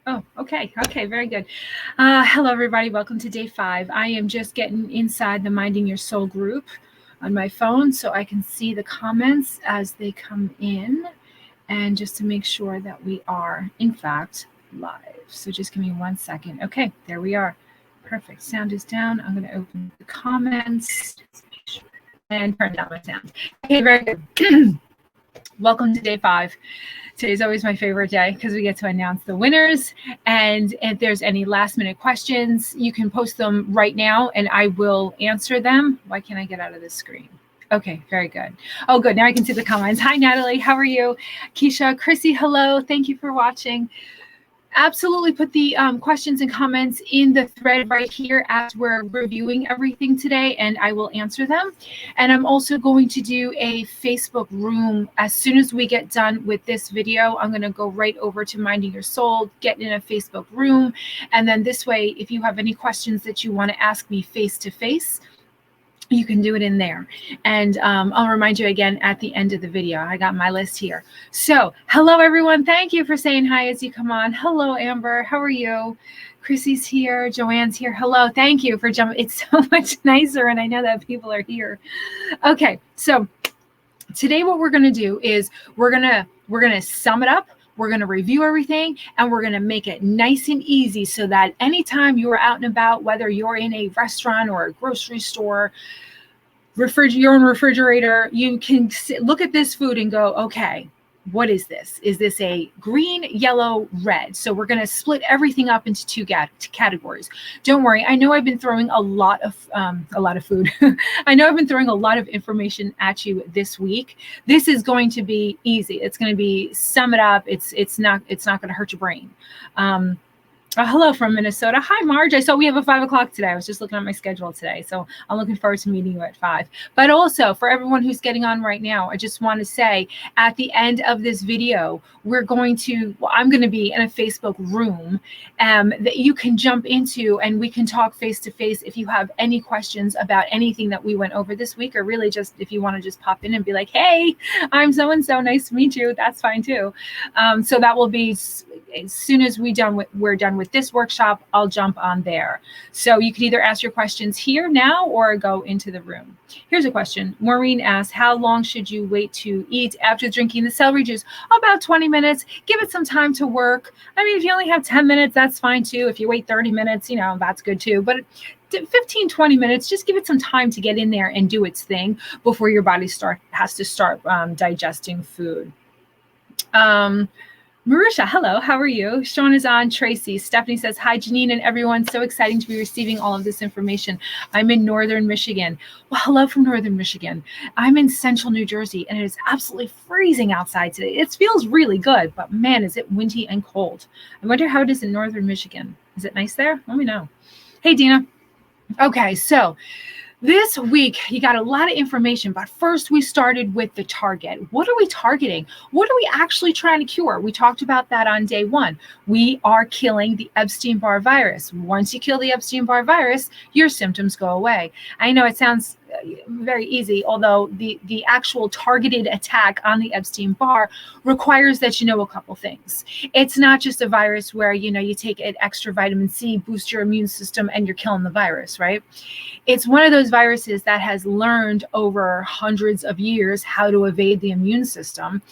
Oh, okay. Okay, very good. Hello, everybody. Welcome to day 5. I am just getting inside the Minding Your Soul group on my phone so I can see the comments as they come in, and just to make sure that we are, in fact, live. So just give me 1 second. Okay, there we are. Perfect. Sound is down. I'm going to open the comments and turn down my sound. Okay, very good. Welcome to day 5. Today's always my favorite day because we get to announce the winners. And if there's any last minute questions, you can post them right now and I will answer them. Why can't I get out of this screen? Okay, very good. Oh, good. Now I can see the comments. Hi, Natalie. How are you? Keisha, Chrissy, hello. Thank you for watching. Absolutely put the questions and comments in the thread right here as we're reviewing everything today, and I will answer them. And I'm also going to do a Facebook room as soon as we get done with this video. I'm going to go right over to Minding Your Soul, get in a Facebook room, and then this way, if you have any questions that you want to ask me face to face, you can do it in there. And I'll remind you again at the end of the video. I got my list here. So hello, everyone. Thank you for saying hi as you come on. Hello, Amber. How are you? Chrissy's here. Joanne's here. Hello. Thank you for jumping. It's so much nicer, and I know that people are here. Okay, so today what we're going to do is we're going to sum it up. We're going to review everything, and we're going to make it nice and easy so that anytime you're out and about, whether you're in a restaurant or a grocery store, your own refrigerator, you can look at this food and go, okay, what is this? Is this a green, yellow, red? So we're going to split everything up into 2 categories. Don't worry. I know I've been throwing a lot of food. I know I've been throwing a lot of information at you this week. This is going to be easy. It's going to be sum it up. It's not going to hurt your brain. Hello from Minnesota. Hi, Marge. I saw we have a 5 o'clock today. I was just looking at my schedule today. So I'm looking forward to meeting you at 5. But also for everyone who's getting on right now, I just want to say at the end of this video, I'm going to be in a Facebook room that you can jump into, and we can talk face to face if you have any questions about anything that we went over this week, or really just if you want to just pop in and be like, hey, I'm so-and-so. Nice to meet you. That's fine too. So that will be as soon as we're done with this workshop, I'll jump on there. So you can either ask your questions here now or go into the room. Here's a question. Maureen asks, how long should you wait to eat after drinking the celery juice? About 20 minutes. Give it some time to work. I mean, if you only have 10 minutes, that's fine too. If you wait 30 minutes, that's good too. But 15, 20 minutes, just give it some time to get in there and do its thing before your body has to start digesting food. Marusha, hello, how are you? Sean is on. Tracy. Stephanie says, hi, Janine and everyone. So exciting to be receiving all of this information. I'm in Northern Michigan. Well, hello from Northern Michigan. I'm in Central New Jersey, and it is absolutely freezing outside today. It feels really good, but man, is it windy and cold. I wonder how it is in Northern Michigan. Is it nice there? Let me know. Hey, Dina. Okay, so this week, you got a lot of information, but first we started with the target. What are we targeting? What are we actually trying to cure? We talked about that on day 1. We are killing the Epstein-Barr virus. Once you kill the Epstein-Barr virus, your symptoms go away. I know it sounds very easy, although the actual targeted attack on the Epstein-Barr requires that you know a couple things. It's not just a virus where, you take an extra vitamin C, boost your immune system, and you're killing the virus, right? It's one of those viruses that has learned over hundreds of years how to evade the immune system.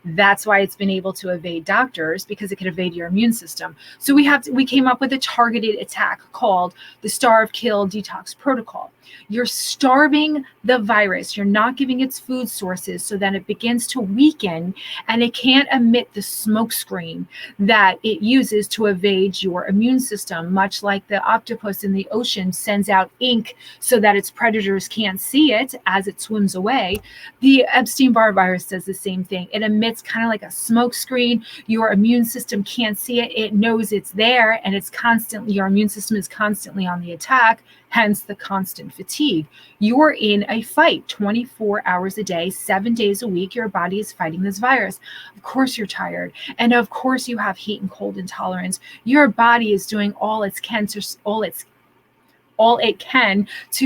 That's why it's been able to evade doctors, because it can evade your immune system. So we came up with a targeted attack called the Starve, Kill, Detox Protocol. You're starving the virus. You're not giving its food sources so that it begins to weaken and it can't emit the smoke screen that it uses to evade your immune system, much like the octopus in the ocean sends out ink so that its predators can't see it as it swims away. The Epstein-Barr virus does the same thing. It emits kind of like a smoke screen. Your immune system can't see it. It knows it's there, and your immune system is constantly on the attack, hence the constant fatigue. You're in a fight 24 hours a day, 7 days a week. Your body is fighting this virus. Of course you're tired. And of course you have heat and cold intolerance. Your body is doing all it can to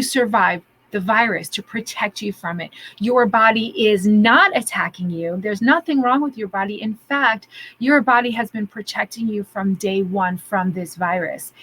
survive the virus, to protect you from it. Your body is not attacking you. There's nothing wrong with your body. In fact, your body has been protecting you from day one from this virus.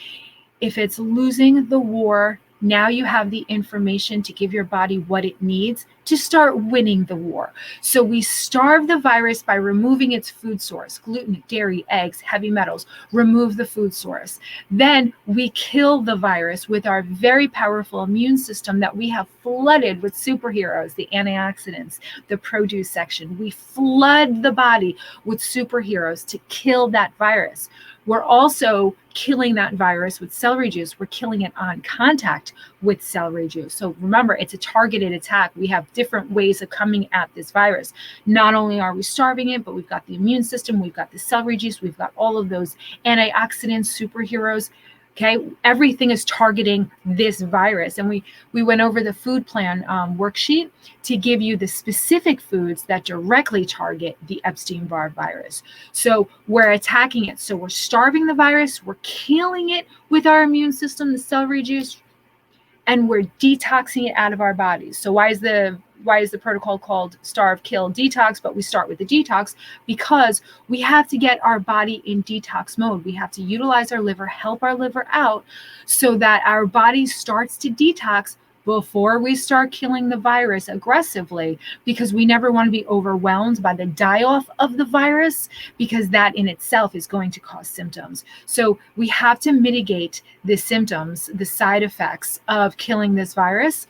If it's losing the war, now you have the information to give your body what it needs to start winning the war. So we starve the virus by removing its food source: gluten, dairy, eggs, heavy metals. Remove the food source. Then we kill the virus with our very powerful immune system that we have flooded with superheroes, the antioxidants, the produce section. We flood the body with superheroes to kill that virus. We're also killing that virus with celery juice. We're killing it on contact with celery juice. So remember, it's a targeted attack. We have different ways of coming at this virus. Not only are we starving it, but we've got the immune system, we've got the celery juice, we've got all of those antioxidants, superheroes. Okay, everything is targeting this virus. And we went over the food plan worksheet to give you the specific foods that directly target the Epstein-Barr virus. So we're attacking it. So we're starving the virus, we're killing it with our immune system, the celery juice, and we're detoxing it out of our bodies. So why is the protocol called starve, kill, detox? But we start with the detox because we have to get our body in detox mode. We have to utilize our liver, help our liver out so that our body starts to detox before we start killing the virus aggressively, because we never want to be overwhelmed by the die-off of the virus, because that in itself is going to cause symptoms. So we have to mitigate the symptoms, the side effects of killing this virus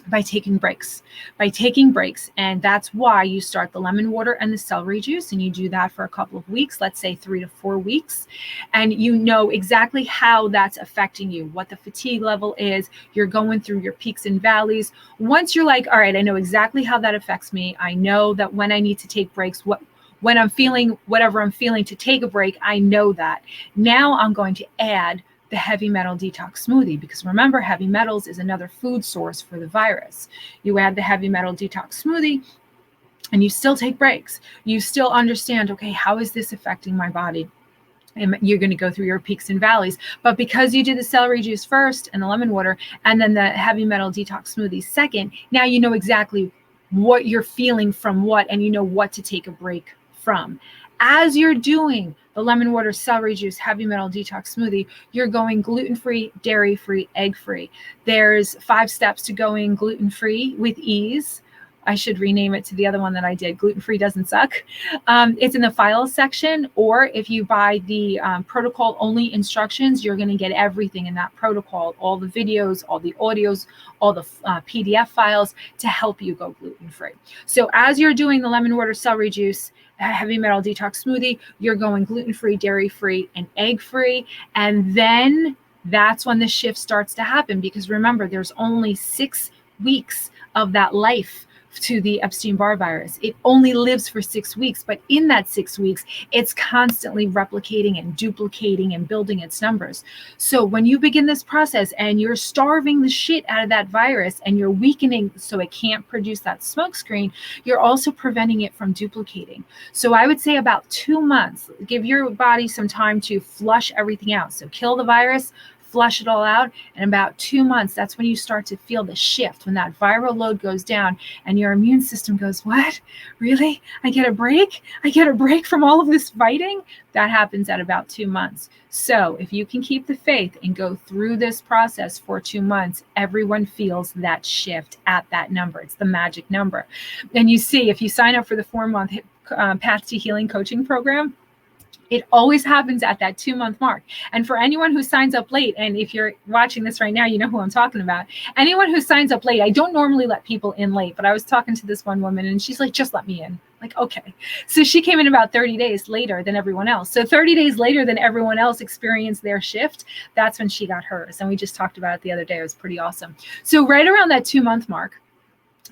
by taking breaks. And that's why you start the lemon water and the celery juice, and you do that for a couple of weeks, let's say 3 to 4 weeks, and you know exactly how that's affecting you, what the fatigue level is. You're going through your peaks and valleys. Once you're like, all right, I know exactly how that affects me. I know that when I need to take breaks, when I'm feeling whatever I'm feeling to take a break, I know that. Now I'm going to add the heavy metal detox smoothie, because remember, heavy metals is another food source for the virus. You add the heavy metal detox smoothie and you still take breaks. You still understand, okay, how is this affecting my body? And you're going to go through your peaks and valleys. But because you did the celery juice first and the lemon water and then the heavy metal detox smoothie second, now you know exactly what you're feeling from what, and you know what to take a break from. As you're doing the lemon water, celery juice, heavy metal detox smoothie, you're going gluten-free, dairy-free, egg-free. There's 5 steps to going gluten-free with ease. I should rename it to the other one that I did. Gluten-free doesn't suck. It's in the files section, or if you buy the protocol only instructions, you're going to get everything in that protocol, all the videos, all the audios, all the PDF files to help you go gluten-free. So as you're doing the lemon water, celery juice, heavy metal detox smoothie, you're going gluten-free, dairy-free, and egg-free. And then that's when the shift starts to happen, because remember, there's only 6 weeks of that life to the Epstein-Barr virus. It only lives for 6 weeks, but in that 6 weeks, it's constantly replicating and duplicating and building its numbers. So when you begin this process and you're starving the shit out of that virus and you're weakening so it can't produce that smoke screen, you're also preventing it from duplicating. So I would say about 2 months, give your body some time to flush everything out. So kill the virus, flush it all out. And about 2 months, that's when you start to feel the shift, when that viral load goes down and your immune system goes, what? Really? I get a break? I get a break from all of this fighting? That happens at about 2 months. So if you can keep the faith and go through this process for 2 months, everyone feels that shift at that number. It's the magic number. And you see, if you sign up for the 4-month Path to Healing coaching program, it always happens at that 2-month mark. And for anyone who signs up late, and if you're watching this right now, you know who I'm talking about. Anyone who signs up late, I don't normally let people in late, but I was talking to this one woman and she's like, just let me in. Like, okay. So she came in about 30 days later than everyone else. So 30 days later than everyone else experienced their shift, that's when she got hers. And we just talked about it the other day. It was pretty awesome. So right around that 2-month mark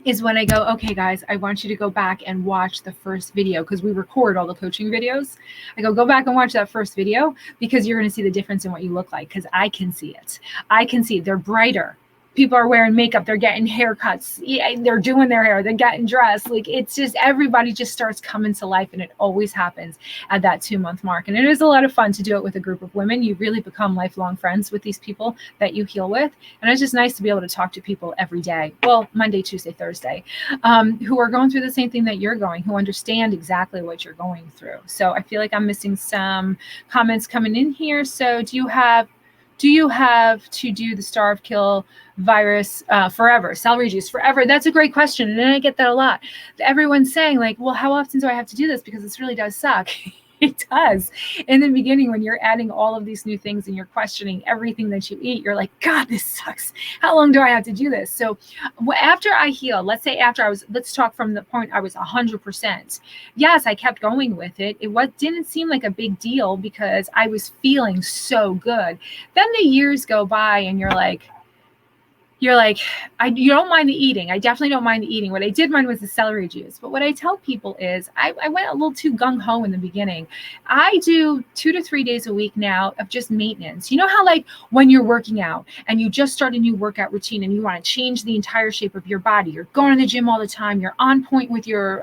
is when I go, okay, guys, I want you to go back and watch the first video, because we record all the coaching videos. I go back and watch that first video, because you're going to see the difference in what you look like, because I can see it. I can see it. They're brighter. People are wearing makeup, they're getting haircuts, they're doing their hair, they're getting dressed. Like, it's just, everybody just starts coming to life, and it always happens at that 2-month mark. And it is a lot of fun to do it with a group of women. You really become lifelong friends with these people that you heal with. And it's just nice to be able to talk to people every day, well, Monday, Tuesday, Thursday, who are going through the same thing that you're going, who understand exactly what you're going through. So I feel like I'm missing some comments coming in here. So do you have to do the starve kill virus forever, celery juice forever? That's a great question, and I get that a lot. Everyone's saying, like, well, how often do I have to do this, because this really does suck. It does. In the beginning, when you're adding all of these new things and you're questioning everything that you eat, you're like, God, this sucks. How long do I have to do this? So after I healed, let's say let's talk from the point I was 100%. Yes, I kept going with it. It didn't seem like a big deal because I was feeling so good. Then the years go by and you're like, you don't mind the eating. I definitely don't mind the eating. What I did mind was the celery juice. But what I tell people is I went a little too gung-ho in the beginning. I do 2 to 3 days a week now of just maintenance. You know how, like, when you're working out and you just start a new workout routine and you want to change the entire shape of your body, you're going to the gym all the time, you're on point with your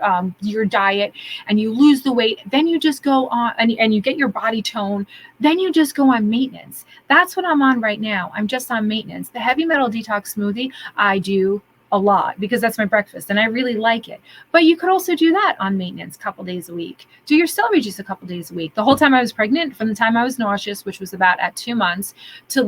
diet, and you lose the weight, then you just go on and you get your body tone, then you just go on maintenance. That's what I'm on right now. I'm just on maintenance. The heavy metal detox smoothie, I do a lot because that's my breakfast and I really like it. But you could also do that on maintenance a couple days a week. Do your celery juice a couple days a week. The whole time I was pregnant, from the time I was nauseous, which was about at 2 months, till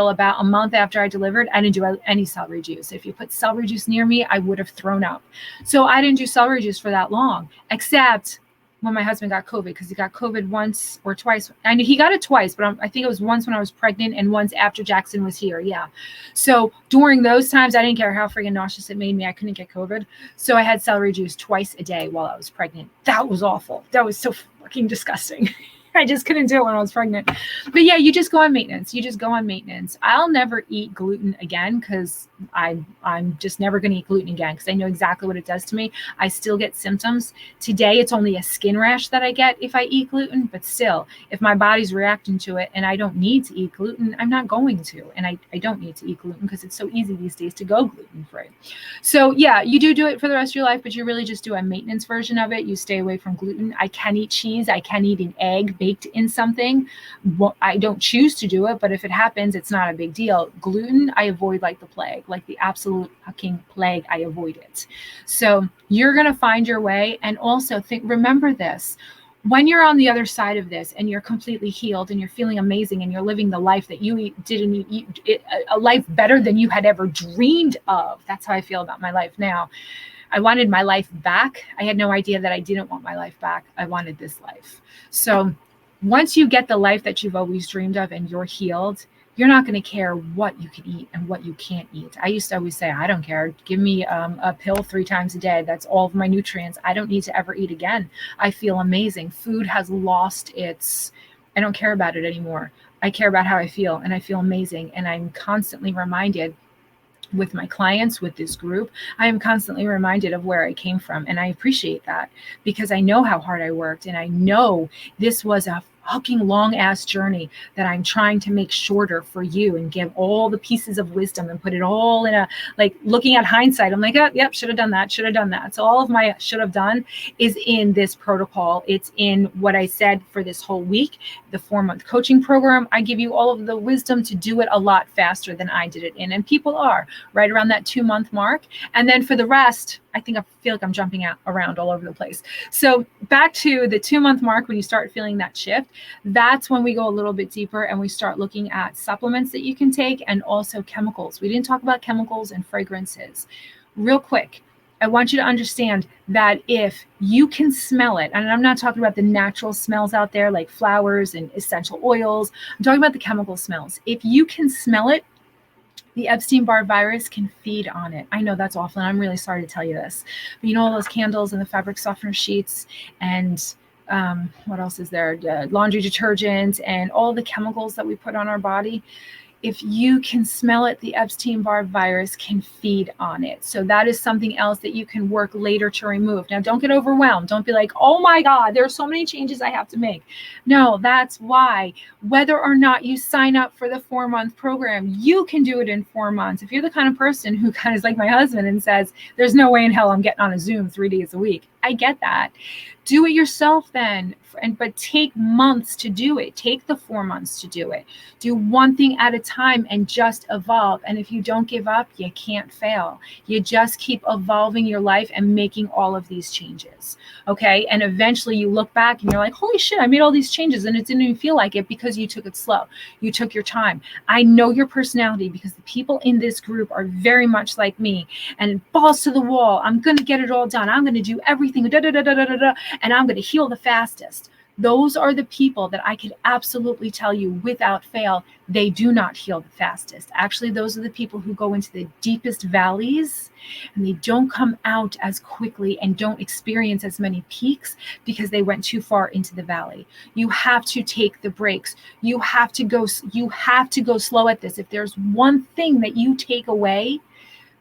about a month after I delivered, I didn't do any celery juice. If you put celery juice near me, I would have thrown up. So I didn't do celery juice for that long, except when my husband got COVID, because he got COVID once or twice. And he got it twice, but I think it was once when I was pregnant and once after Jackson was here. Yeah. So during those times, I didn't care how freaking nauseous it made me. I couldn't get COVID. So I had celery juice twice a day while I was pregnant. That was awful. That was so fucking disgusting. I just couldn't do it when I was pregnant. But yeah, you just go on maintenance. I'll never eat gluten again because I'm just never going to eat gluten again because I know exactly what it does to me. I still get symptoms. Today, it's only a skin rash that I get if I eat gluten. But still, if my body's reacting to it and I don't need to eat gluten, I'm not going to. And I don't need to eat gluten because it's so easy these days to go gluten-free. So yeah, you do it for the rest of your life, but you really just do a maintenance version of it. You stay away from gluten. I can eat cheese. I can eat an egg baked in something. Well, I don't choose to do it, but if it happens, it's not a big deal. Gluten, I avoid like the plague, like the absolute fucking plague. I avoid it. So you're going to find your way. And also remember this, when you're on the other side of this and you're completely healed and you're feeling amazing and you're living the life that you didn't eat, a life better than you had ever dreamed of. That's how I feel about my life now. I wanted my life back. I had no idea that I didn't want my life back. I wanted this life. So once you get the life that you've always dreamed of and you're healed, you're not going to care what you can eat and what you can't eat. I used to always say, I don't care. Give me a pill 3 times a day. That's all of my nutrients. I don't need to ever eat again. I feel amazing. Food has lost I don't care about it anymore. I care about how I feel, and I feel amazing. And I'm constantly reminded with my clients, with this group, I am constantly reminded of where I came from. And I appreciate that because I know how hard I worked. And I know this was a fucking long ass journey that I'm trying to make shorter for you and give all the pieces of wisdom and put it all in looking at hindsight. I'm like, oh, yep, should have done that. So all of my should have done is in this protocol. It's in what I said for this whole week, the 4-month coaching program. I give you all of the wisdom to do it a lot faster than I did it in. And people are right around that 2-month mark. And then for the rest, I feel like I'm jumping around all over the place. So back to the 2-month mark, when you start feeling that shift, that's when we go a little bit deeper and we start looking at supplements that you can take and also chemicals. We didn't talk about chemicals and fragrances. Real quick, I want you to understand that if you can smell it, and I'm not talking about the natural smells out there like flowers and essential oils, I'm talking about the chemical smells. If you can smell it, the Epstein-Barr virus can feed on it. I know that's awful, and I'm really sorry to tell you this. But you know all those candles and the fabric softener sheets and what else is there? Laundry detergent and all the chemicals that we put on our body. if you can smell it, the Epstein-Barr virus can feed on it. So that is something else that you can work later to remove. Now, don't get overwhelmed. Don't be like, oh my God, there are so many changes I have to make. No, that's why, whether or not you sign up for the 4-month program, you can do it in 4 months. If you're the kind of person who kind of is like my husband and says, there's no way in hell I'm getting on a Zoom 3 days a week. I get that. Do it yourself then, but take months to do it. Take the 4 months to do it. Do one thing at a time and just evolve. And if you don't give up, you can't fail. You just keep evolving your life and making all of these changes. Okay. And eventually you look back and you're like, holy shit, I made all these changes and it didn't even feel like it because you took it slow. You took your time. I know your personality because the people in this group are very much like me, and balls to the wall. I'm going to get it all done. I'm going to do everything. And I'm going to heal the fastest. Those are the people that I could absolutely tell you without fail, they do not heal the fastest. Actually, those are the people who go into the deepest valleys and they don't come out as quickly and don't experience as many peaks because they went too far into the valley. You have to take the breaks. You have to go slow at this. If there's one thing that you take away,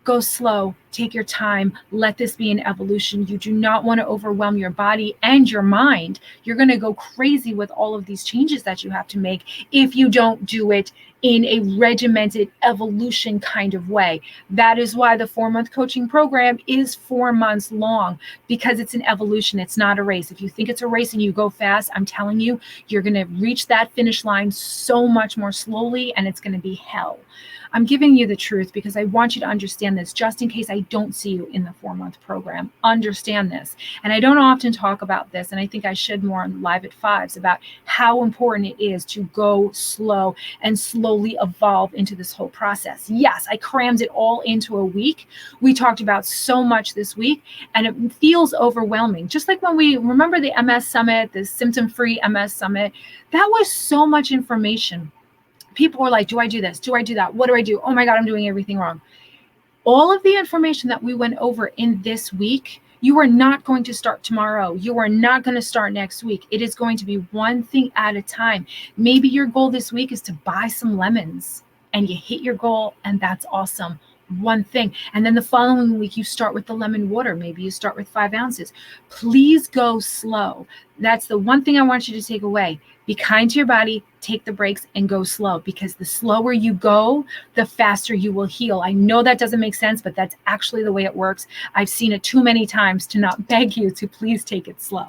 go slow, take your time, let this be an evolution. You do not want to overwhelm your body and your mind. You're going to go crazy with all of these changes that you have to make if you don't do it in a regimented evolution kind of way. That is why the 4-month coaching program is 4 months long, because it's an evolution. It's not a race. If you think it's a race and you go fast, I'm telling you, you're going to reach that finish line so much more slowly, and it's going to be hell. I'm giving you the truth because I want you to understand this, just in case I don't see you in the 4-month program. Understand this. And I don't often talk about this, and I think I should more on Live at Fives, about how important it is to go slow and slowly evolve into this whole process. Yes, I crammed it all into a week. We talked about so much this week, and it feels overwhelming. Just like when we remember the MS Summit, the symptom-free MS Summit, that was so much information. People were like, do I do this? Do I do that? What do I do? Oh my God, I'm doing everything wrong. All of the information that we went over in this week, you are not going to start tomorrow. You are not going to start next week. It is going to be one thing at a time. Maybe your goal this week is to buy some lemons, and you hit your goal, and that's awesome. One thing. And then the following week, you start with the lemon water. Maybe you start with 5 ounces. Please go slow. That's the one thing I want you to take away. Be kind to your body, take the breaks, and go slow, because the slower you go, the faster you will heal. I know that doesn't make sense, but that's actually the way it works. I've seen it too many times to not beg you to please take it slow.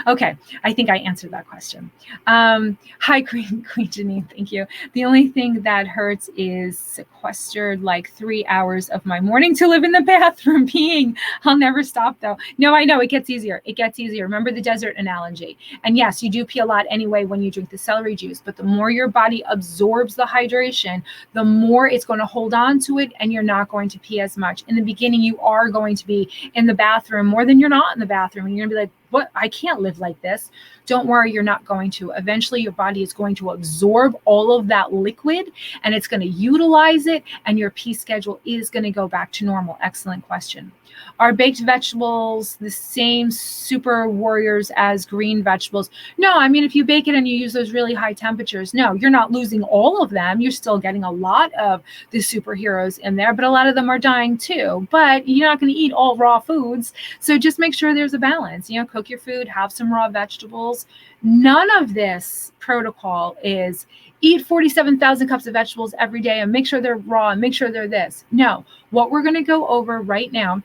Okay, I think I answered that question. Hi, Queen Janine, thank you. The only thing that hurts is sequestered like 3 hours of my morning to live in the bathroom peeing. I'll never stop though. No, I know, it gets easier. It gets easier. Remember the desert analogy. And yes, you do pee a lot anyway when you drink the celery juice, but the more your body absorbs the hydration, the more it's going to hold on to it, and you're not going to pee as much. In the beginning, you are going to be in the bathroom more than you're not in the bathroom, and you're gonna be like, what? I can't live like this. Don't worry, you're not going to. Eventually, your body is going to absorb all of that liquid, and it's going to utilize it, and your pee schedule is going to go back to normal. Excellent question. Are baked vegetables the same super warriors as green vegetables? No, I mean, if you bake it and you use those really high temperatures, no, you're not losing all of them. You're still getting a lot of the superheroes in there, but a lot of them are dying too. But you're not going to eat all raw foods. So just make sure there's a balance. You know, cook your food, have some raw vegetables. None of this protocol is eat 47,000 cups of vegetables every day and make sure they're raw and make sure they're this. No, what we're going to go over right now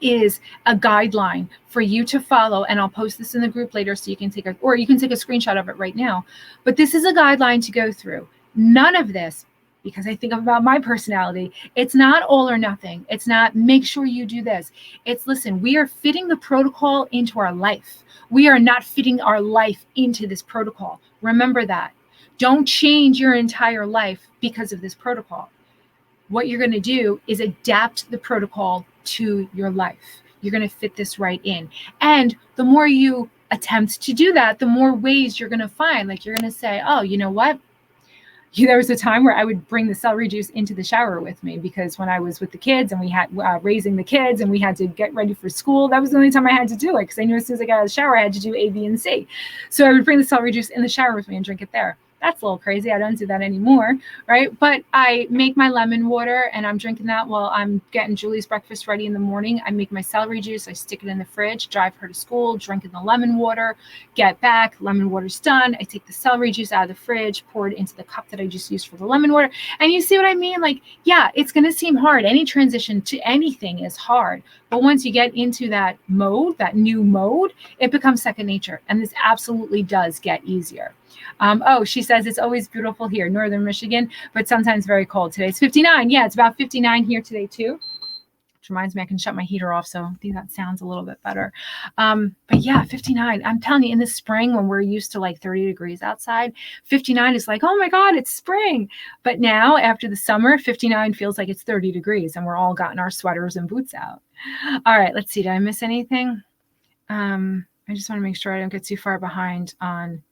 is a guideline for you to follow, and I'll post this in the group later so you can take a screenshot of it right now. But this is a guideline to go through. None of this, because I think about my personality, it's not all or nothing. It's not make sure you do this. It's listen, we are fitting the protocol into our life. We are not fitting our life into this protocol. Remember that. Don't change your entire life because of this protocol. What you're going to do is adapt the protocol to your life. You're going to fit this right in. And the more you attempt to do that, the more ways you're going to find. Like, you're going to say, oh, you know what? There was a time where I would bring the celery juice into the shower with me, because when I was with the kids and we had raising the kids and we had to get ready for school, that was the only time I had to do it, because I knew as soon as I got out of the shower, I had to do A, B, and C. So I would bring the celery juice in the shower with me and drink it there. That's a little crazy. I don't do that anymore, right? But I make my lemon water and I'm drinking that while I'm getting Julie's breakfast ready in the morning. I make my celery juice. I stick it in the fridge, drive her to school, drinking the lemon water, get back, lemon water's done. I take the celery juice out of the fridge, pour it into the cup that I just used for the lemon water. And you see what I mean? Like, yeah, it's going to seem hard. Any transition to anything is hard. But once you get into that mode, that new mode, it becomes second nature. And this absolutely does get easier. She says it's always beautiful here, Northern Michigan, but sometimes very cold. Today's 59. Yeah, it's about 59 here today too. Which reminds me, I can shut my heater off, so I think that sounds a little bit better. But yeah, 59. I'm telling you, in the spring when we're used to like 30 degrees outside, 59 is like, oh my God, it's spring. But now after the summer, 59 feels like it's 30 degrees and we're all gotten our sweaters and boots out. All right, let's see. Did I miss anything? I just want to make sure I don't get too far behind on.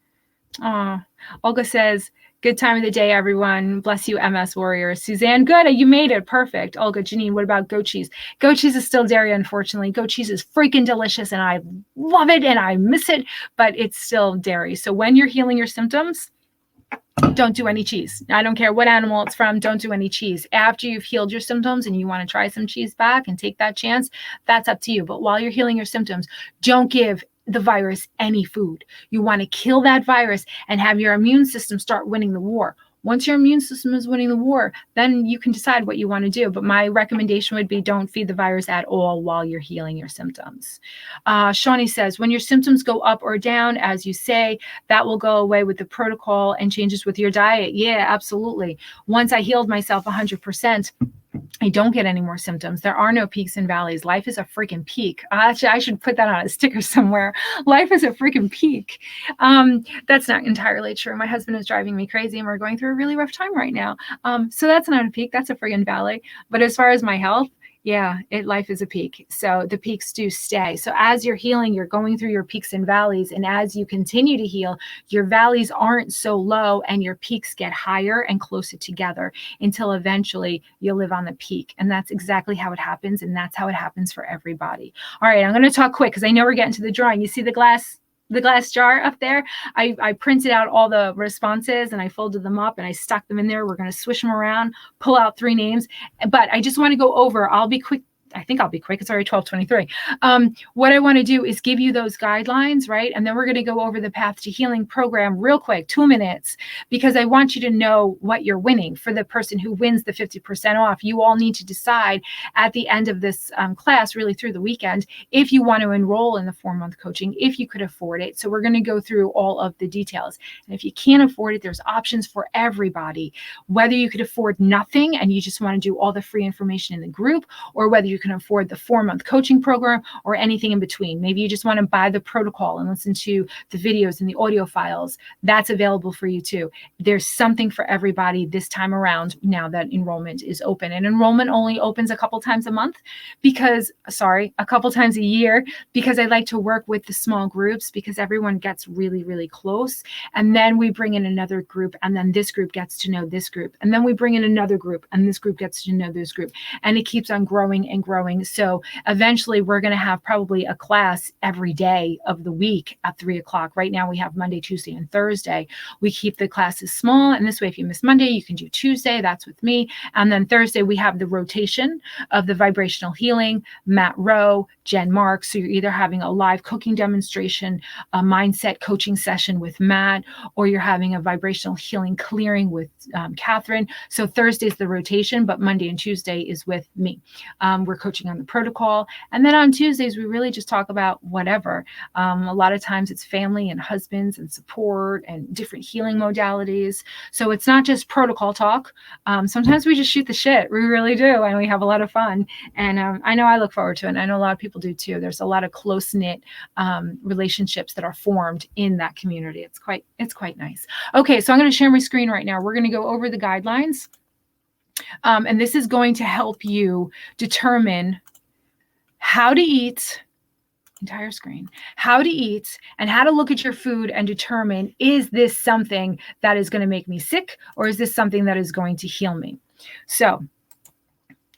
Olga says, good time of the day, everyone. Bless you, MS Warriors. Suzanne, good. You made it. Perfect. Olga, Janine, what about goat cheese? Goat cheese is still dairy, unfortunately. Goat cheese is freaking delicious, and I love it, and I miss it, but it's still dairy. So when you're healing your symptoms, don't do any cheese. I don't care what animal it's from. Don't do any cheese. After you've healed your symptoms and you want to try some cheese back and take that chance, that's up to you. But while you're healing your symptoms, don't give the virus any food. You want to kill that virus and have your immune system start winning the war. Once your immune system is winning the war, then you can decide what you want to do. But my recommendation would be don't feed the virus at all while you're healing your symptoms. Shawnee says, when your symptoms go up or down, as you say, that will go away with the protocol and changes with your diet. Yeah, absolutely. Once I healed myself 100%, I don't get any more symptoms. There are no peaks and valleys. Life is a freaking peak. Actually, I should put that on a sticker somewhere. Life is a freaking peak. That's not entirely true. My husband is driving me crazy and we're going through a really rough time right now. So that's not a peak. That's a freaking valley. But as far as my health, yeah, life is a peak. So the peaks do stay. So as you're healing, you're going through your peaks and valleys. And as you continue to heal, your valleys aren't so low and your peaks get higher and closer together until eventually you'll live on the peak. And that's exactly how it happens. And that's how it happens for everybody. All right, I'm going to talk quick because I know we're getting to the drawing. You see the glass jar up there? I printed out all the responses and I folded them up and I stuck them in there. We're going to swish them around, pull out 3 names. But I just want to go over, I'll be quick. I think I'll be quick. It's already 12:23. What I want to do is give you those guidelines, right? And then we're going to go over the Path to Healing program real quick, 2 minutes, because I want you to know what you're winning. For the person who wins the 50% off, you all need to decide at the end of this class, really through the weekend, if you want to enroll in the 4-month coaching, if you could afford it. So we're going to go through all of the details. And if you can't afford it, there's options for everybody, whether you could afford nothing and you just want to do all the free information in the group, or whether you can afford the 4-month coaching program or anything in between. Maybe you just want to buy the protocol and listen to the videos and the audio files. That's available for you too. There's something for everybody this time around now that enrollment is open. And enrollment only opens a couple times a year, because I like to work with the small groups because everyone gets really, really close. And then we bring in another group, and then this group gets to know this group. And then we bring in another group, and this group gets to know this group. And it keeps on growing and growing. So eventually we're going to have probably a class every day of the week at 3:00. Right now we have Monday, Tuesday, and Thursday. We keep the classes small. And this way, if you miss Monday, you can do Tuesday. That's with me. And then Thursday, we have the rotation of the vibrational healing, Matt Rowe, Jen Marks. So you're either having a live cooking demonstration, a mindset coaching session with Matt, or you're having a vibrational healing clearing with Catherine. So Thursday's the rotation, but Monday and Tuesday is with me. We're coaching on the protocol. And then on Tuesdays, we really just talk about whatever. A lot of times it's family and husbands and support and different healing modalities. So it's not just protocol talk. Sometimes we just shoot the shit. We really do. And we have a lot of fun. And I know I look forward to it. And I know a lot of people do too. There's a lot of close-knit relationships that are formed in that community. It's quite nice. Okay, so I'm going to share my screen right now. We're going to go over the guidelines. And this is going to help you determine how to eat, entire screen, how to eat and how to look at your food and determine, is this something that is going to make me sick or is this something that is going to heal me? So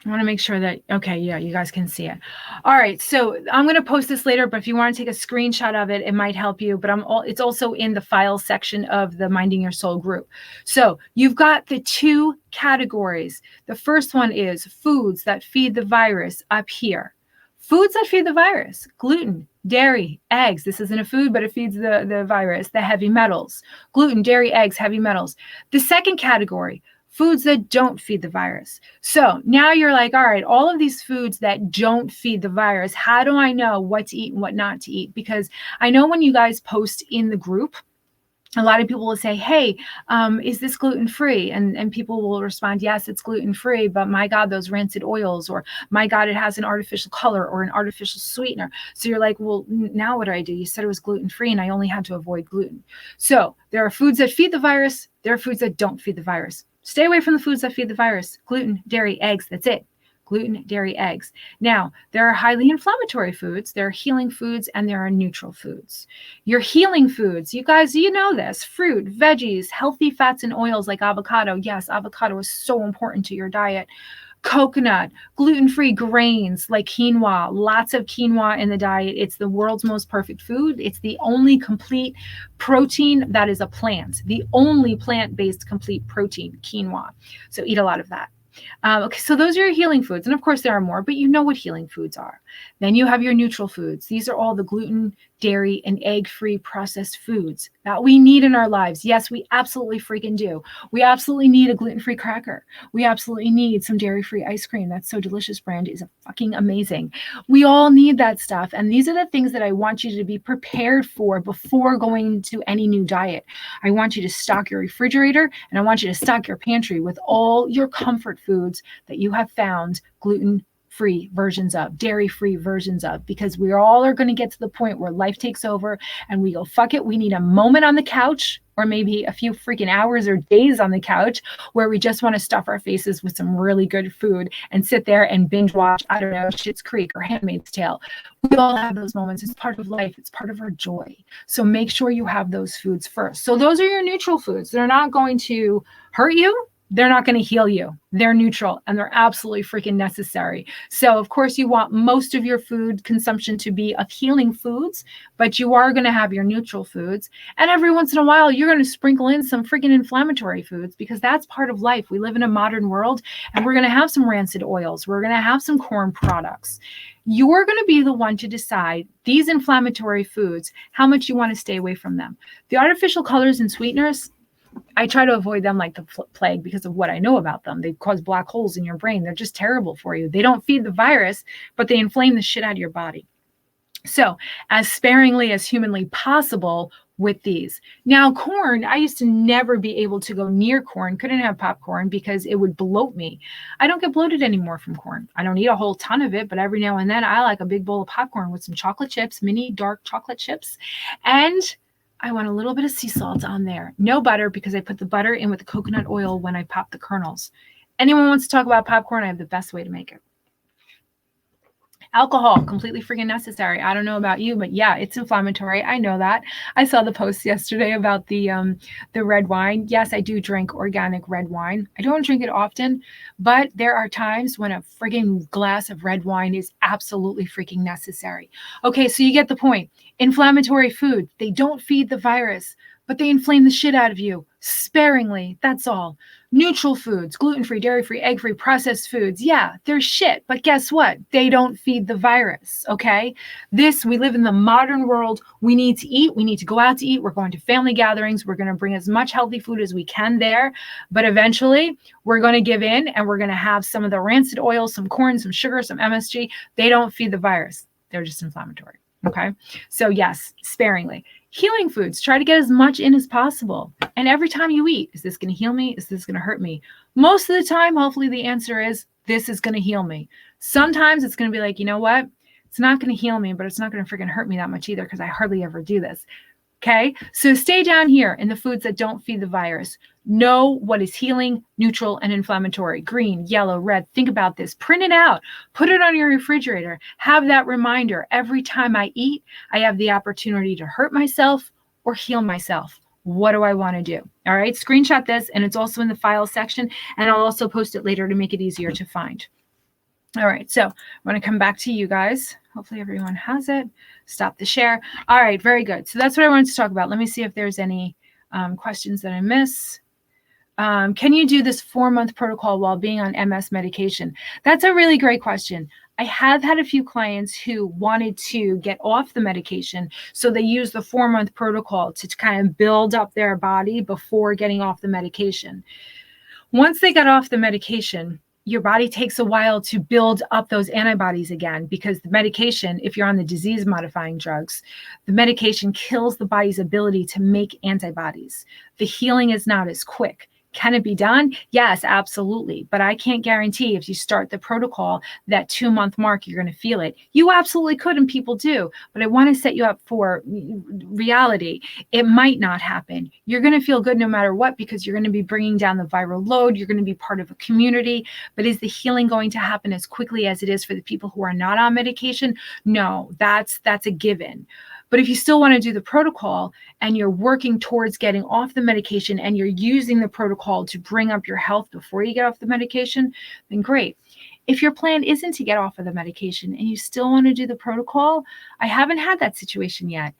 I want to make sure that, okay, yeah, you guys can see it. All right, so I'm going to post this later, but if you want to take a screenshot of it, it might help you. But it's also in the file section of the Minding Your Soul group. So you've got the two categories. The first one is foods that feed the virus up here. Foods that feed the virus: gluten, dairy, eggs. This isn't a food, but it feeds the virus. The heavy metals: gluten, dairy, eggs, heavy metals. The second category: foods that don't feed the virus. So now you're like, all right, all of these foods that don't feed the virus, how do I know what to eat and what not to eat? Because I know when you guys post in the group, a lot of people will say, hey, is this gluten-free? And people will respond, yes, it's gluten-free, but my God, those rancid oils, or my God, it has an artificial color or an artificial sweetener. So you're like, well, now what do I do? You said it was gluten-free and I only had to avoid gluten. So there are foods that feed the virus. There are foods that don't feed the virus. Stay away from the foods that feed the virus: gluten, dairy, eggs. That's it. Gluten, dairy, eggs. Now, there are highly inflammatory foods, there are healing foods, and there are neutral foods. Your healing foods, you guys, you know this: fruit, veggies, healthy fats and oils like avocado. Yes, avocado is so important to your diet. Coconut, gluten-free grains like quinoa, lots of quinoa in the diet. It's the world's most perfect food. It's the only complete protein that is a plant, the only plant-based complete protein, quinoa. So eat a lot of that. Okay, so those are your healing foods. And of course, there are more, but you know what healing foods are. Then you have your neutral foods. These are all the gluten, dairy, and egg-free processed foods that we need in our lives. Yes, we absolutely freaking do. We absolutely need a gluten-free cracker. We absolutely need some dairy-free ice cream. That's So Delicious brand is fucking amazing. We all need that stuff. And these are the things that I want you to be prepared for before going to any new diet. I want you to stock your refrigerator, and I want you to stock your pantry with all your comfort foods that you have found gluten-free versions of, dairy-free versions of, because we all are going to get to the point where life takes over and we go, fuck it, we need a moment on the couch, or maybe a few freaking hours or days on the couch, where we just want to stuff our faces with some really good food and sit there and binge watch, I don't know, Schitt's Creek or Handmaid's Tale. We all have those moments. It's part of life. It's part of our joy. So make sure you have those foods first. So those are your neutral foods. They're not going to hurt you. They're not going to heal you. They're neutral, and they're absolutely freaking necessary. So of course you want most of your food consumption to be of healing foods, but you are going to have your neutral foods. And every once in a while, you're going to sprinkle in some freaking inflammatory foods, because that's part of life. We live in a modern world, and we're going to have some rancid oils. We're going to have some corn products. You're going to be the one to decide these inflammatory foods, how much you want to stay away from them. The artificial colors and sweeteners, I try to avoid them like the plague because of what I know about them. They cause black holes in your brain. They're just terrible for you. They don't feed the virus, but they inflame the shit out of your body. So as sparingly as humanly possible with these. Now, corn, I used to never be able to go near corn, couldn't have popcorn because it would bloat me. I don't get bloated anymore from corn. I don't eat a whole ton of it, but every now and then I like a big bowl of popcorn with some chocolate chips, mini dark chocolate chips, and I want a little bit of sea salt on there. No butter, because I put the butter in with the coconut oil when I pop the kernels. Anyone wants to talk about popcorn, I have the best way to make it. Alcohol, completely freaking necessary. I don't know about you, but yeah, it's inflammatory. I know that. I saw the post yesterday about the red wine. Yes, I do drink organic red wine. I don't drink it often, but there are times when a friggin' glass of red wine is absolutely freaking necessary. Okay, so you get the point. Inflammatory food, they don't feed the virus, but they inflame the shit out of you sparingly. That's all. Neutral foods, gluten-free, dairy-free, egg-free, processed foods. Yeah, they're shit, but guess what? They don't feed the virus, okay? We live in the modern world. We need to eat. We need to go out to eat. We're going to family gatherings. We're going to bring as much healthy food as we can there. But eventually, we're going to give in, and we're going to have some of the rancid oil, some corn, some sugar, some MSG. They don't feed the virus. They're just inflammatory, okay? So yes, sparingly. Healing foods, try to get as much in as possible. And every time you eat, is this going to heal me? Is this going to hurt me? Most of the time, hopefully the answer is, this is going to heal me. Sometimes it's going to be like, you know what? It's not going to heal me, but it's not going to freaking hurt me that much either, because I hardly ever do this. Okay, so stay down here in the foods that don't feed the virus. Know what is healing, neutral, and inflammatory. Green, yellow, red. Think about this. Print it out. Put it on your refrigerator. Have that reminder. Every time I eat, I have the opportunity to hurt myself or heal myself. What do I want to do? All right, screenshot this, and it's also in the file section, and I'll also post it later to make it easier to find. All right, so I'm going to come back to you guys. Hopefully everyone has it. Stop the share. All right, very good. So that's what I wanted to talk about. Let me see if there's any questions that I miss. Can you do this 4-month protocol while being on MS medication? That's a really great question. I have had a few clients who wanted to get off the medication, so they use the 4-month protocol to kind of build up their body before getting off the medication. Once they got off the medication, your body takes a while to build up those antibodies again, because the medication, if you're on the disease modifying drugs, the medication kills the body's ability to make antibodies. The healing is not as quick. Can it be done? Yes, absolutely. But I can't guarantee if you start the protocol, that 2-month mark, you're going to feel it. You absolutely could, and people do. But I want to set you up for reality. It might not happen. You're going to feel good no matter what, because you're going to be bringing down the viral load. You're going to be part of a community. But is the healing going to happen as quickly as it is for the people who are not on medication? No, that's a given. But if you still want to do the protocol and you're working towards getting off the medication and you're using the protocol to bring up your health before you get off the medication, then great. If your plan isn't to get off of the medication and you still want to do the protocol, I haven't had that situation yet.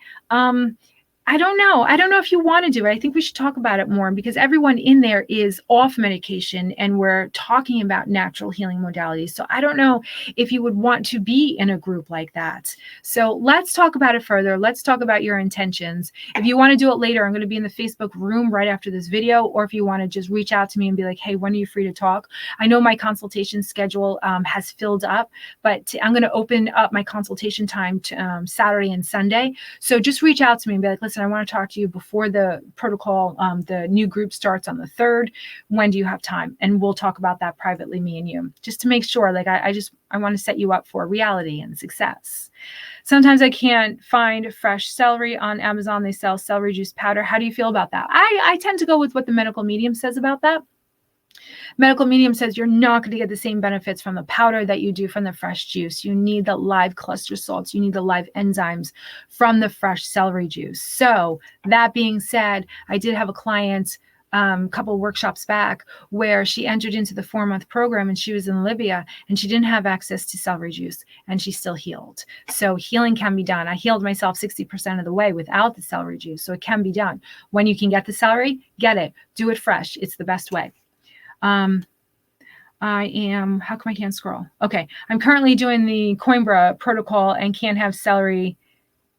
I don't know. I don't know if you want to do it. I think we should talk about it more, because everyone in there is off medication and we're talking about natural healing modalities. So I don't know if you would want to be in a group like that. So let's talk about it further. Let's talk about your intentions. If you want to do it later, I'm going to be in the Facebook room right after this video, or if you want to just reach out to me and be like, hey, when are you free to talk? I know my consultation schedule has filled up, but I'm going to open up my consultation time to Saturday and Sunday. So just reach out to me and be like, listen, I want to talk to you before the protocol, the new group starts on the 3rd. When do you have time? And we'll talk about that privately, me and you, just to make sure, like, I want to set you up for reality and success. Sometimes I can't find fresh celery on Amazon. They sell celery juice powder. How do you feel about that? I tend to go with what the medical medium says about that. Medical medium says you're not going to get the same benefits from the powder that you do from the fresh juice. You need the live cluster salts. You need the live enzymes from the fresh celery juice. So that being said, I did have a client a couple workshops back where she entered into the 4-month program, and she was in Libya and she didn't have access to celery juice, and she still healed. So healing can be done. I healed myself 60% of the way without the celery juice. So it can be done. When you can get the celery, get it. Do it fresh. It's the best way. How come I can't scroll? Okay. I'm currently doing the Coimbra protocol and can't have celery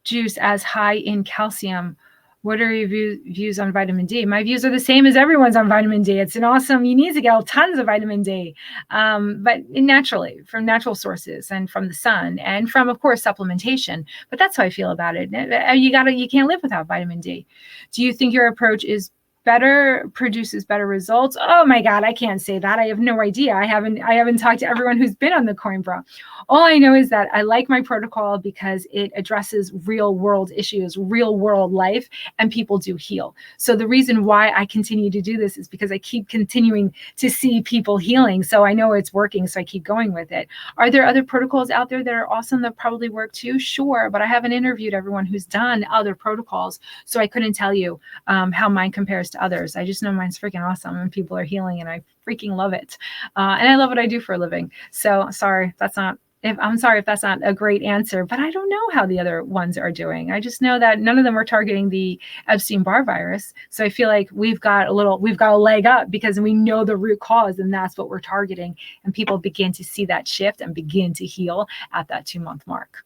juice as high in calcium. What are your views on vitamin D? My views are the same as everyone's on vitamin D. It's an awesome, you need to get tons of vitamin D, but naturally, from natural sources and from the sun and from, of course, supplementation. But that's how I feel about it. You can't live without vitamin D. Do you think your approach is produces better results? Oh my God, I can't say that. I have no idea. I haven't talked to everyone who's been on the Coimbra. All I know is that I like my protocol because it addresses real world issues, real world life, and people do heal. So the reason why I continue to do this is because I keep continuing to see people healing. So I know it's working, so I keep going with it. Are there other protocols out there that are awesome that probably work too? Sure, but I haven't interviewed everyone who's done other protocols, so I couldn't tell you how mine compares to others. I just know mine's freaking awesome and people are healing, and I freaking love it. And I love what I do for a living. So I'm sorry if that's not a great answer, but I don't know how the other ones are doing. I just know that none of them are targeting the Epstein-Barr virus. So I feel like we've got a leg up because we know the root cause, and that's what we're targeting. And people begin to see that shift and begin to heal at that 2-month mark.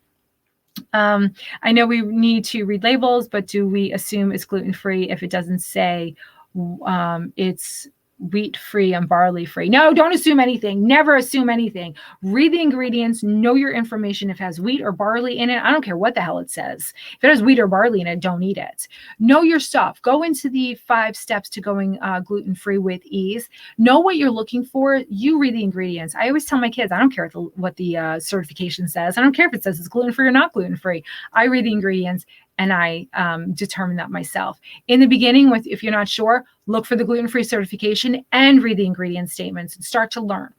I know we need to read labels, but do we assume it's gluten-free if it doesn't say it's wheat-free and barley-free? No, don't assume anything. Never assume anything. Read the ingredients. Know your information. If it has wheat or barley in it, I don't care what the hell it says. If it has wheat or barley in it, don't eat it. Know your stuff. Go into the 5 steps to going gluten-free with ease. Know what you're looking for. You read the ingredients. I always tell my kids, I don't care what the certification says. I don't care if it says it's gluten-free or not gluten-free. I read the ingredients and I determine that myself. In the beginning, if you're not sure, look for the gluten-free certification and read the ingredient statements and start to learn.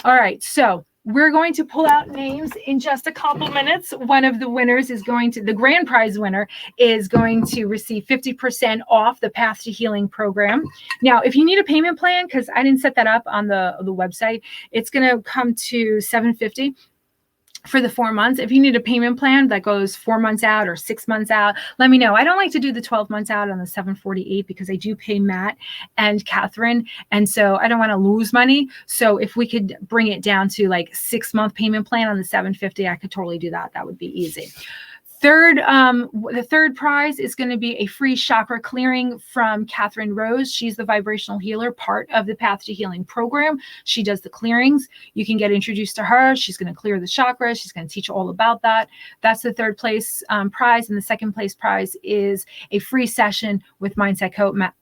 All right, so we're going to pull out names in just a couple minutes. One of the winners is the grand prize winner is going to receive 50% off the Path to Healing program. Now, if you need a payment plan, because I didn't set that up on the website, it's going to come to $750 for the 4 months. If you need a payment plan that goes 4 months out or 6 months out, let me know. I don't like to do the 12 months out on the $748 because I do pay Matt and Catherine. And so I don't want to lose money. So if we could bring it down to like 6-month payment plan on the $750, I could totally do that. That would be easy. The third prize is going to be a free chakra clearing from Catherine Rose. She's the vibrational healer, part of the Path to Healing program. She does the clearings. You can get introduced to her. She's going to clear the chakras. She's going to teach you all about that. That's the third place prize. And the second place prize is a free session with Mindset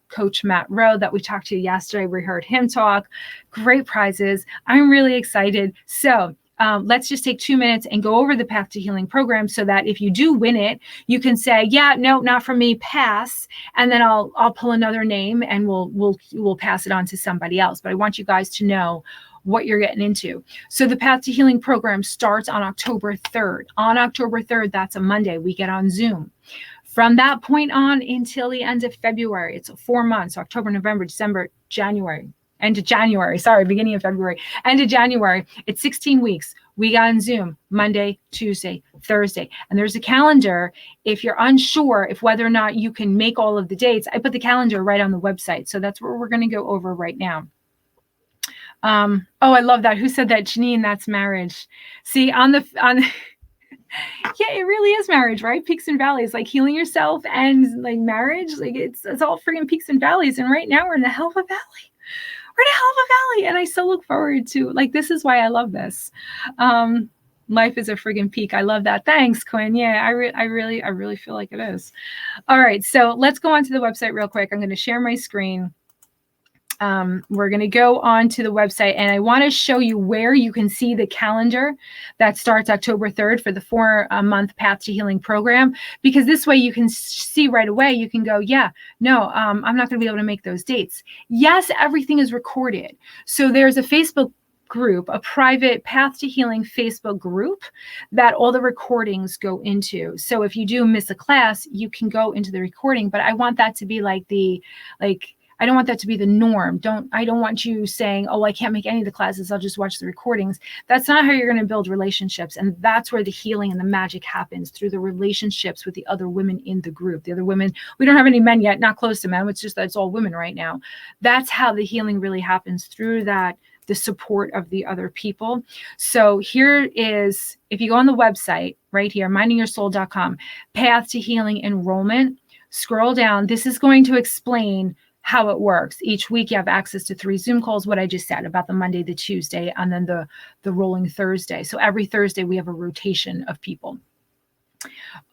Coach Matt Rowe that we talked to yesterday. We heard him talk. Great prizes. I'm really excited. So let's just take 2 minutes and go over the Path to Healing program so that if you do win it, you can say, yeah, no, not for me, pass. And then I'll pull another name and we'll pass it on to somebody else. But I want you guys to know what you're getting into. So the Path to Healing program starts on October 3rd. On October 3rd, that's a Monday, we get on Zoom. From that point on until the end of February, it's 4 months, October, November, December, January. End of January, beginning of February, end of January. It's 16 weeks. We got on Zoom Monday, Tuesday, Thursday. And there's a calendar. If you're unsure if whether or not you can make all of the dates, I put the calendar right on the website. So that's what we're going to go over right now. Oh, I love that. Who said that? Janine, that's marriage. See, yeah, it really is marriage, right? Peaks and valleys, like healing yourself and like marriage. Like it's all freaking peaks and valleys. And right now we're in the hell of a valley. We're in a hell of a valley. And I so look forward to, like, this is why I love this. Life is a friggin' peak. I love that. Thanks, Quinn. Yeah, I really feel like it is. All right. So let's go on to the website real quick. I'm going to share my screen. We're going to go on to the website and I want to show you where you can see the calendar that starts October 3rd for the 4-month Path to Healing program, because this way you can see right away. You can go, yeah, no, I'm not going to be able to make those dates. Yes, everything is recorded. So there's a Facebook group, a private Path to Healing Facebook group that all the recordings go into. So if you do miss a class, you can go into the recording, but I want that to be I don't want that to be the norm. I don't want you saying, oh, I can't make any of the classes, I'll just watch the recordings. That's not how you're going to build relationships. And that's where the healing and the magic happens, through the relationships with the other women in the group. The other women, we don't have any men yet, not close to men. It's just that it's all women right now. That's how the healing really happens, through that, the support of the other people. So here is, if you go on the website right here, mindingyoursoul.com, Path to Healing enrollment, scroll down. This is going to explain how it works. Each week you have access to 3 Zoom calls, what I just said about the Monday, the Tuesday, and then the rolling Thursday. So every Thursday we have a rotation of people.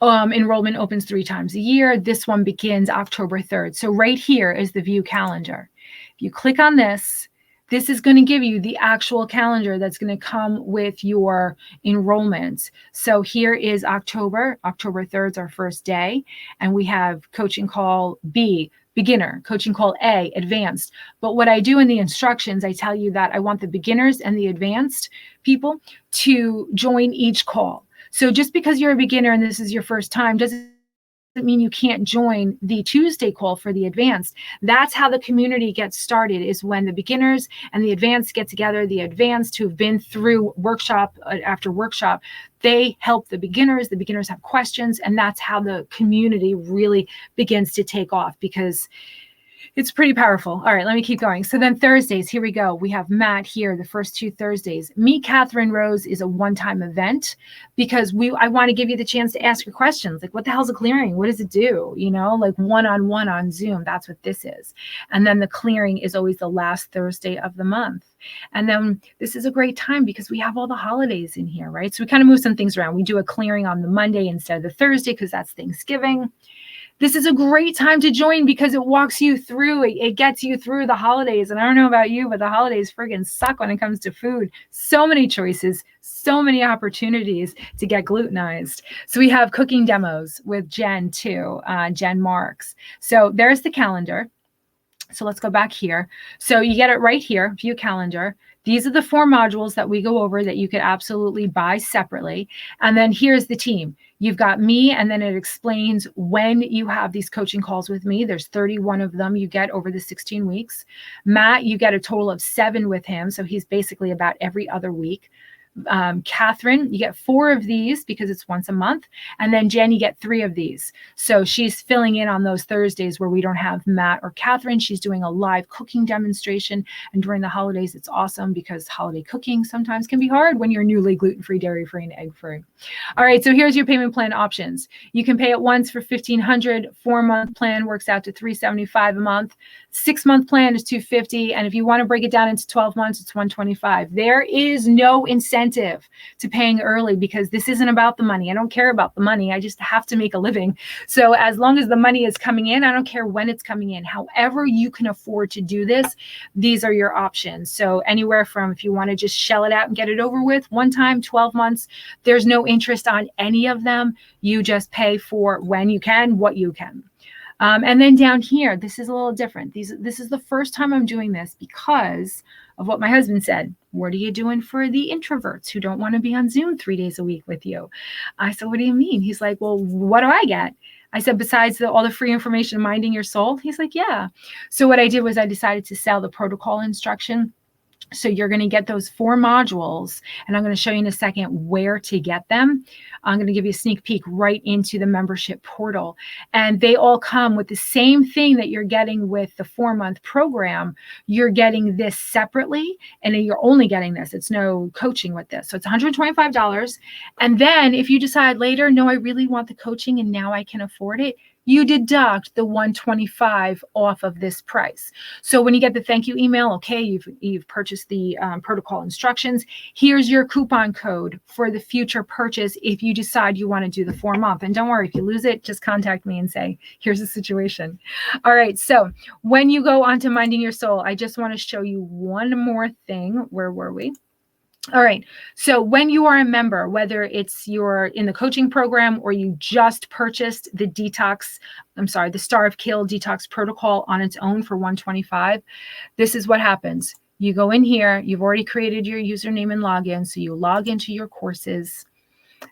Enrollment opens 3 times a year. This one begins October 3rd. So right here is the view calendar. If you click on this, this is going to give you the actual calendar that's going to come with your enrollments. So here is October 3rd is our first day. And we have coaching call B, beginner, coaching call A, advanced. But what I do in the instructions, I tell you that I want the beginners and the advanced people to join each call. So just because you're a beginner and this is your first time doesn't mean you can't join the Tuesday call for the advanced. That's how the community gets started, is when the beginners and the advanced get together. The advanced who've been through workshop after workshop, they help the beginners have questions, and that's how the community really begins to take off, because it's pretty powerful. All right, let me keep going. So then Thursdays, here we go. We have Matt here the first 2 Thursdays. Meet Catherine Rose is a one-time event, because I want to give you the chance to ask your questions. Like, what the hell's a clearing? What does it do? You know, like one-on-one on Zoom. That's what this is. And then the clearing is always the last Thursday of the month. And then this is a great time because we have all the holidays in here, right? So we kind of move some things around. We do a clearing on the Monday instead of the Thursday because that's Thanksgiving. This is a great time to join because it walks you through, it gets you through the holidays. And I don't know about you, but the holidays friggin' suck when it comes to food. So many choices, so many opportunities to get glutenized. So we have cooking demos with Jen too, Jen Marks. So there's the calendar. So let's go back here. So you get it right here, view calendar. These are the 4 modules that we go over that you could absolutely buy separately. And then here's the team. You've got me, and then it explains when you have these coaching calls with me. There's 31 of them you get over the 16 weeks. Matt, you get a total of 7 with him. So he's basically about every other week. Catherine, you get 4 of these because it's once a month. And then Jen, you get 3 of these. So she's filling in on those Thursdays where we don't have Matt or Catherine. She's doing a live cooking demonstration. And during the holidays, it's awesome because holiday cooking sometimes can be hard when you're newly gluten-free, dairy-free, and egg-free. All right, so here's your payment plan options. You can pay it once for $1,500. 4-month plan works out to $375 a month. 6-month plan is $250. And if you want to break it down into 12 months, it's $125. There is no incentive to paying early because this isn't about the money. I don't care about the money. I just have to make a living. So as long as the money is coming in, I don't care when it's coming in. However you can afford to do this, these are your options. So anywhere from, if you want to just shell it out and get it over with, one time, 12 months, there's no interest on any of them. You just pay for when you can, what you can. And then down here, this is a little different. This is the first time I'm doing this because of what my husband said. What are you doing for the introverts who don't want to be on Zoom 3 days a week with you? I said, what do you mean? He's like, well, what do I get? I said, besides all the free information, minding your soul? He's like, yeah. So what I did was I decided to sell the protocol instruction. So you're going to get those 4 modules, and I'm going to show you in a second where to get them. I'm going to give you a sneak peek right into the membership portal. And they all come with the same thing that you're getting with the 4-month program. You're getting this separately, and you're only getting this. It's no coaching with this. So it's $125. And then if you decide later, no, I really want the coaching and now I can afford it, you deduct the $125 off of this price. So when you get the thank you email, okay, you've purchased the protocol instructions. Here's your coupon code for the future purchase if you decide you want to do the 4-month. And don't worry, if you lose it, just contact me and say, here's the situation. All right, so when you go on to Minding Your Soul, I just want to show you one more thing. Where were we? All right. So when you are a member, whether it's you're in the coaching program or you just purchased the the Starve Kill Detox Protocol on its own for $125, this is what happens. You go in here, you've already created your username and login. So you log into your courses,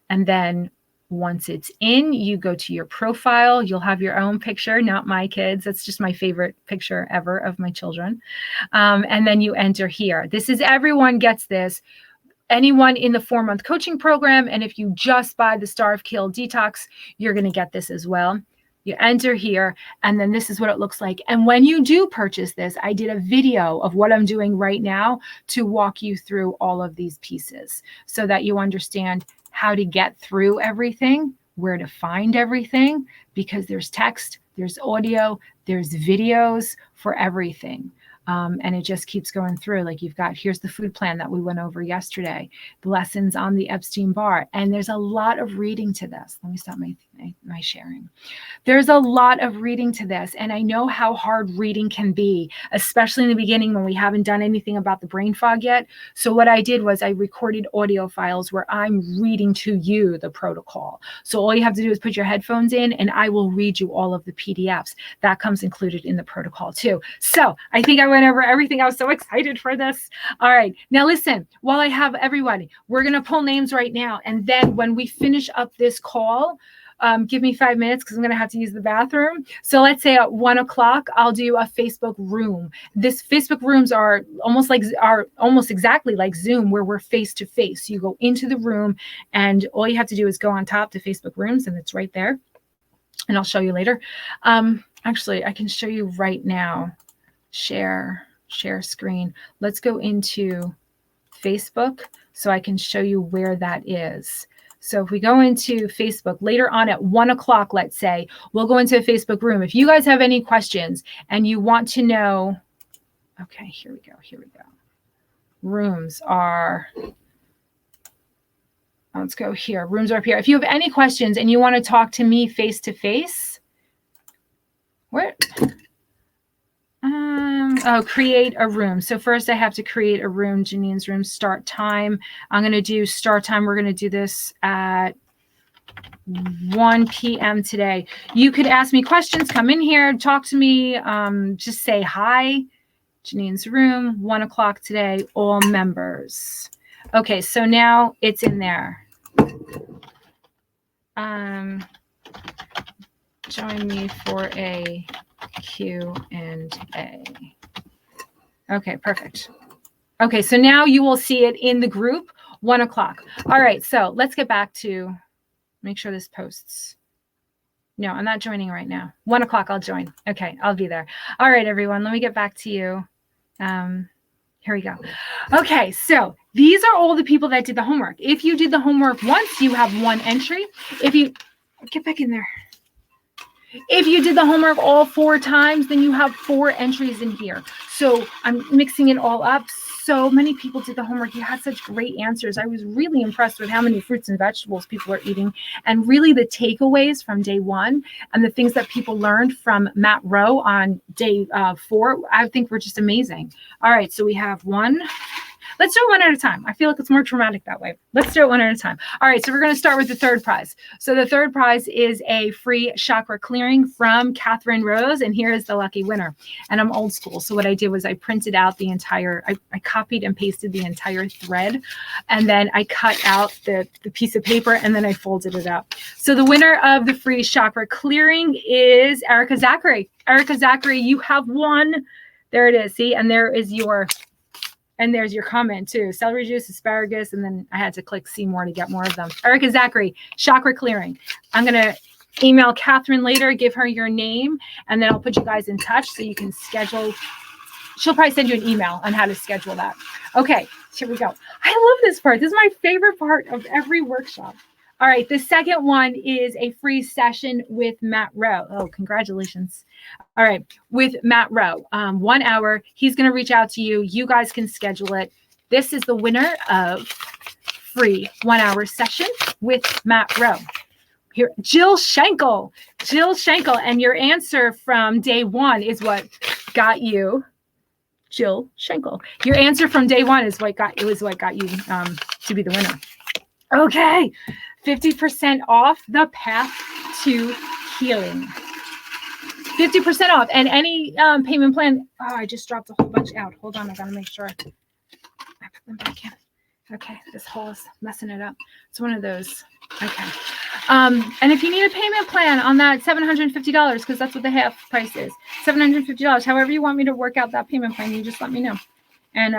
and then once it's in, you go to your profile. You'll have your own picture, not my kids. That's just my favorite picture ever of my children. And then you enter here. This is, everyone gets this. Anyone in the 4-month coaching program. And if you just buy the Starve Kill Detox, you're going to get this as well. You enter here, and then this is what it looks like. And when you do purchase this, I did a video of what I'm doing right now to walk you through all of these pieces so that you understand how to get through everything, where to find everything, because there's text, there's audio, there's videos for everything. And it just keeps going through. Like you've got, here's the food plan that we went over yesterday, the lessons on the Epstein-Barr. And there's a lot of reading to this. Let me stop my sharing. There's a lot of reading to this. And I know how hard reading can be, especially in the beginning when we haven't done anything about the brain fog yet. So what I did was I recorded audio files where I'm reading to you the protocol. So all you have to do is put your headphones in and I will read you all of the PDFs. That comes included in the protocol too. So I think I went over everything. I was so excited for this. All right. Now listen, while I have everybody, we're going to pull names right now. And then when we finish up this call, give me 5 minutes because I'm going to have to use the bathroom. So let's say at 1 o'clock, I'll do a Facebook room. This Facebook rooms are almost exactly like Zoom, where we're face to face. You go into the room and all you have to do is go on top to Facebook rooms, and it's right there. And I'll show you later. Actually, I can show you right now. Share screen. Let's go into Facebook so I can show you where that is. So if we go into Facebook later on at 1 o'clock, let's say, we'll go into a Facebook room. If you guys have any questions and you want to know, okay, here we go. Rooms are, let's go here. Rooms are up here. If you have any questions and you want to talk to me face to face, where? Create a room. So first I have to create a room. Janine's room, start time. I'm going to do start time. We're going to do this at 1 p.m. today. You could ask me questions, come in here, talk to me, just say hi. Janine's room, 1 o'clock today, all members. Okay, so now it's in there. Join me for a Q&A. Okay, perfect. Okay, so now you will see it in the group, 1 o'clock. All right, so let's get back to, make sure this posts. No, I'm not joining right now. 1 o'clock, I'll join. Okay, I'll be there. All right, everyone, let me get back to you. Here we go. Okay, so these are all the people that did the homework. If you did the homework once, you have 1 entry. If you, get back in there. If you did the homework all 4 times, then you have 4 entries in here. So I'm mixing it all up. So many people did the homework. You had such great answers. I was really impressed with how many fruits and vegetables people are eating, and really the takeaways from day 1 and the things that people learned from Matt Rowe on day 4, I think were just amazing. All right, so we have 1. Let's do it one at a time. I feel like it's more dramatic that way. Let's do it one at a time. All right, so we're going to start with the third prize. So the third prize is a free chakra clearing from Catherine Rose, and here is the lucky winner. And I'm old school, so what I did was I printed out the entire, I copied and pasted the entire thread, and then I cut out the piece of paper, and then I folded it up. So the winner of the free chakra clearing is Erica Zachary. Erica Zachary, you have won. There it is, see? And there is your... And there's your comment too. Celery juice, asparagus, and then I had to click see more to get more of them. Erica Zachary, chakra clearing. I'm going to email Catherine later, give her your name, and then I'll put you guys in touch so you can schedule. She'll probably send you an email on how to schedule that. Okay, here we go. I love this part. This is my favorite part of every workshop. All right, the second one is a free session with Matt Rowe. Oh, congratulations. All right, with Matt Rowe, 1 hour. He's going to reach out to you. You guys can schedule it. This is the winner of free 1 hour session with Matt Rowe. Here, Jill Schenkel. Jill Schenkel, and your answer from day 1 is what got you. Jill Schenkel. Your answer from day 1 is what got you to be the winner. Okay, 50% off the path to healing. 50% off, and any payment plan. Oh, I just dropped a whole bunch out. Hold on, I gotta make sure I put them back in. Okay, this hole is messing it up. It's one of those. Okay. And if you need a payment plan on that $750, because that's what the half price is, $750. However you want me to work out that payment plan, you just let me know, and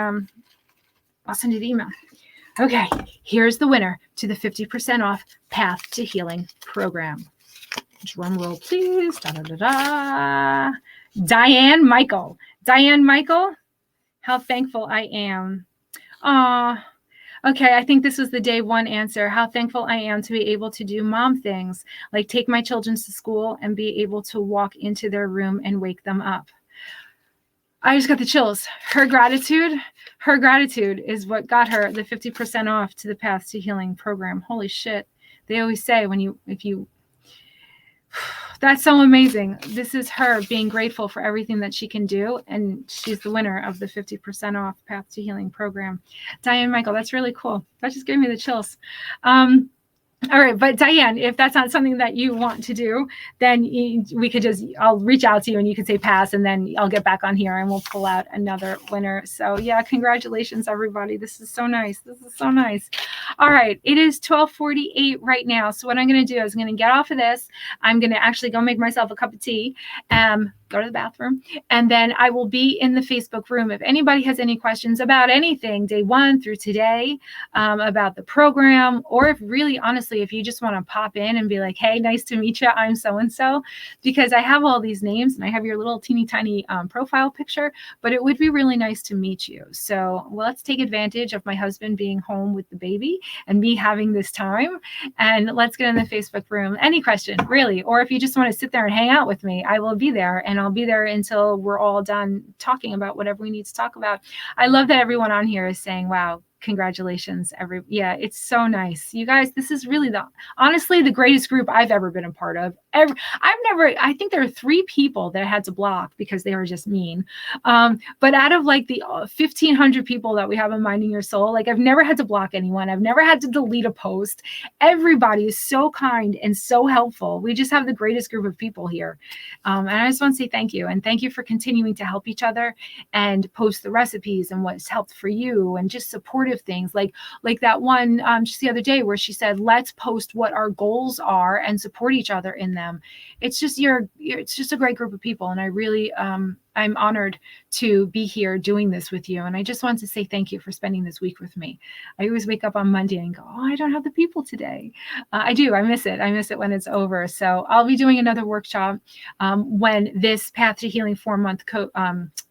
I'll send you the email. Okay, here's the winner to the 50% off Path to Healing program. Drum roll, please. Da, da, da, da. Diane Michael. Diane Michael, how thankful I am. Okay, I think this was the day 1 answer. How thankful I am to be able to do mom things, like take my children to school and be able to walk into their room and wake them up. I just got the chills. Her gratitude is what got her the 50% off to the Path to Healing program. Holy shit. They always say that's so amazing. This is her being grateful for everything that she can do, and she's the winner of the 50% off Path to Healing program. Diane Michael, that's really cool. That just gave me the chills. All right, but Diane, if that's not something that you want to do, then I'll reach out to you and you can say pass, and then I'll get back on here and we'll pull out another winner. So yeah, congratulations, everybody. This is so nice. This is so nice. All right, it is 12:48 right now. So what I'm going to do is I'm going to get off of this. I'm going to actually go make myself a cup of tea, go to the bathroom, and then I will be in the Facebook room. If anybody has any questions about anything, day 1 through today, about the program, or if really honestly, if you just want to pop in and be like, hey, nice to meet you, I'm so-and-so, because I have all these names and I have your little teeny tiny profile picture, but it would be really nice to meet you. So let's take advantage of my husband being home with the baby and me having this time, and let's get in the Facebook room. Any question, really, or if you just want to sit there and hang out with me, I will be there, and I'll be there until we're all done talking about whatever we need to talk about. I love that everyone on here is saying, wow, congratulations. Yeah, it's so nice. You guys, this is really honestly the greatest group I've ever been a part of. I think there are 3 people that I had to block because they were just mean. But out of like the 1,500 people that we have in Minding Your Soul, like I've never had to block anyone. I've never had to delete a post. Everybody is so kind and so helpful. We just have the greatest group of people here. And I just want to say thank you. And thank you for continuing to help each other and post the recipes and what's helped for you and just supportive things like that one just the other day where she said, let's post what our goals are and support each other in them. It's just it's just a great group of people. And I really, I'm honored to be here doing this with you. And I just want to say thank you for spending this week with me. I always wake up on Monday and go, oh, I don't have the people today. I do. I miss it. I miss it when it's over. So I'll be doing another workshop when this Path to Healing 4-month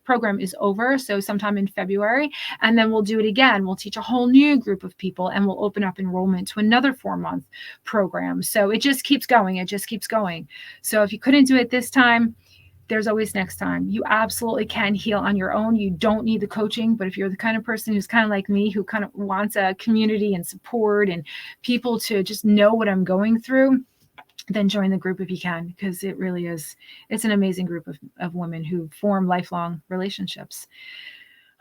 program is over. So sometime in February. And then we'll do it again. We'll teach a whole new group of people and we'll open up enrollment to another 4-month program. So it just keeps going. It just keeps going. So if you couldn't do it this time, there's always next time. You absolutely can heal on your own. You don't need the coaching, but if you're the kind of person who's kind of like me, who kind of wants a community and support and people to just know what I'm going through, then join the group if you can, because it really is, it's an amazing group of women who form lifelong relationships.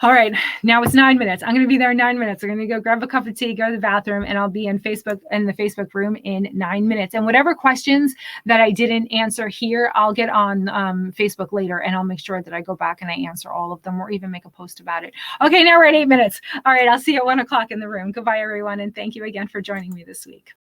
All right, now it's 9 minutes. I'm going to be there in 9 minutes. I'm going to go grab a cup of tea, go to the bathroom, and I'll be in the Facebook room in 9 minutes. And whatever questions that I didn't answer here, I'll get on Facebook later, and I'll make sure that I go back and I answer all of them or even make a post about it. Okay, now we're at 8 minutes. All right, I'll see you at 1 o'clock in the room. Goodbye, everyone, and thank you again for joining me this week.